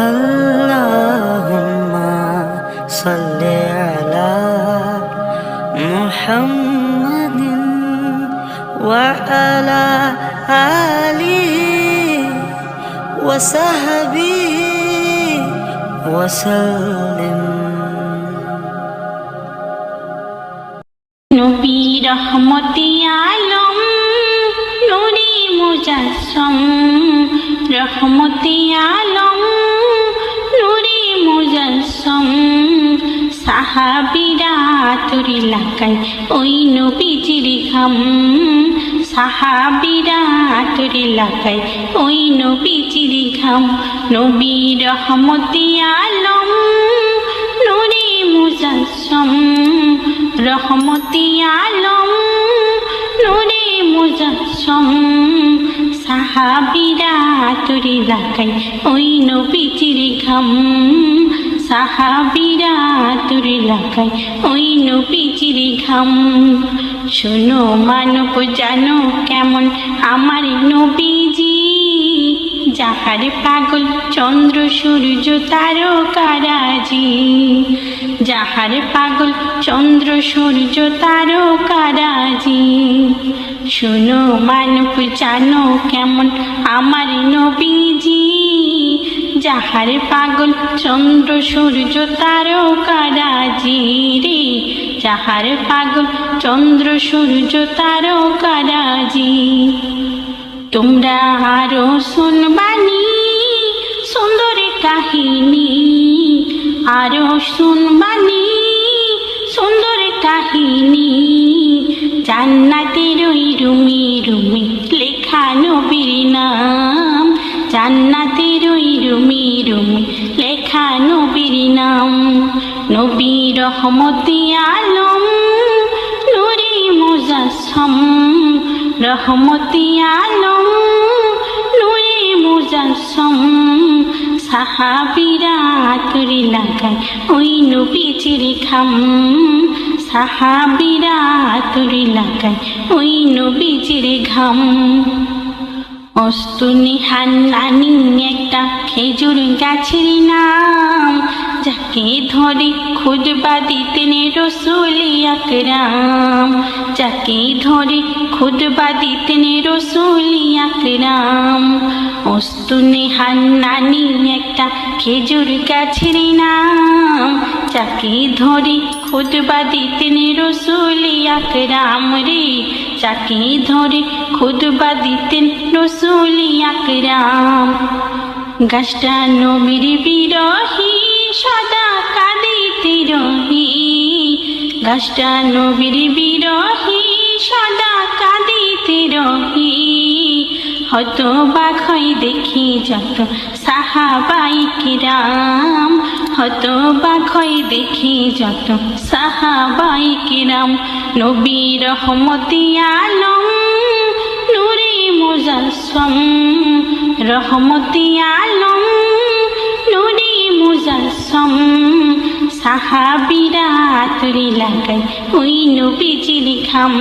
আল্লাহুম্মা সাল্লি আলা মুহাম্মাদিন ওয়া আলা আলিহি ওয়া সাহবিহি ওয়া সাল্লিম। নবী রহমতি আলম নূরে মুজাসসম, রহমতি আলম নূরে মুজাসসম। সাহাবীরা তোর এলাকায় ওই নবীজির ঘাম, সাহাবীরা তোর এলাকায় ওই নবীজির ঘাম। নবী রহমতি আলম নূরে মুজাসসম, রহমতি আলম নূরে মুজাসসম। সাহাবীরা তোর এলাকায় ওই নবীজির ঘাম, সাহাবীরা তোর এলাকায় ওই নবীজির ঘাম। শোনো মানব জানো কেমন আমার নবীজি, যাহার পাগল চন্দ্র সূর্য তারকারাজি, যাহার পাগল চন্দ্র সূর্য তারকারাজি। শোনো মানব জানো কেমন আমার নবীজি, যাহার পাগল চন্দ্র সূর্য তারকারাজি রে, যাহার পাগল চন্দ্র সূর্য তারকারাজি। তোমরা আরো শুনবানি সুন্দর কাহিনী, আরো শুনবানি সুন্দর কাহিনী। জান্নাতের ওই রুমি রুমি লেখা নবীর নাম, জান্নাতের ওই রুমি রুমি লেখা নবীর নাম। নবী রহমতি আলম নূরে মুজাসসম, রহমতি আলম নূরে মুজাসসম। সাহাবীরা তোর এলাকায় ওই নবীজির ঘাম, সাহাবীরা তোর এলাকায় ওই নবীজির ঘাম। অস্তুনি হান্নানি একটা খেজুর গাছের নাম, যাকে ধরে খুতবা দিতেন রাসূল আকরাম, যাকে ধরে খুতবা দিতেন রাসূল আকরাম। অস্তুনি হান্নানি একটা খেজুর গাছের নাম, যাকে ধরে খুতবা দিতেন রাসূল আকরাম রে, যাকে ধরে খুতবা দিতেন রাসূল আকরাম। গাছটা নবীর বিরহী সদা কাঁদিতে রহি, গাছটা নবীর বিরহী সদা কাঁদিতে রহি। হতবাক হয়ে দেখি যত সাহাবাই কিরাম, হতবাক হয়ে দেখি যত সাহাবাই কিরাম। নবী রহমতি আলম নূরে মুজাসসম, রহমতি আলম নূরে মুজাসসম। সাহাবীরা তোর এলাকায় ওই নবীজির ঘাম,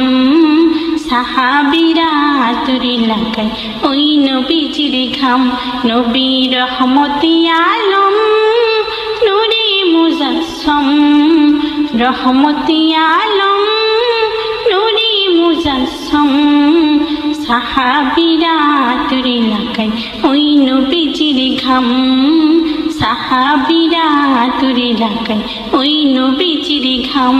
সাহাবীরা তোর এলাকায় ওই নবীজির ঘাম। নবী রহমতি আলম নূরে মুজাসসম, রহমতি আলম নূরে মুজাসসম। সাহাবীরা তোর এলাকায় ওই নবীজির ঘাম, সাহাবীরা তোর এলাকায় ওই নবীজির ঘাম।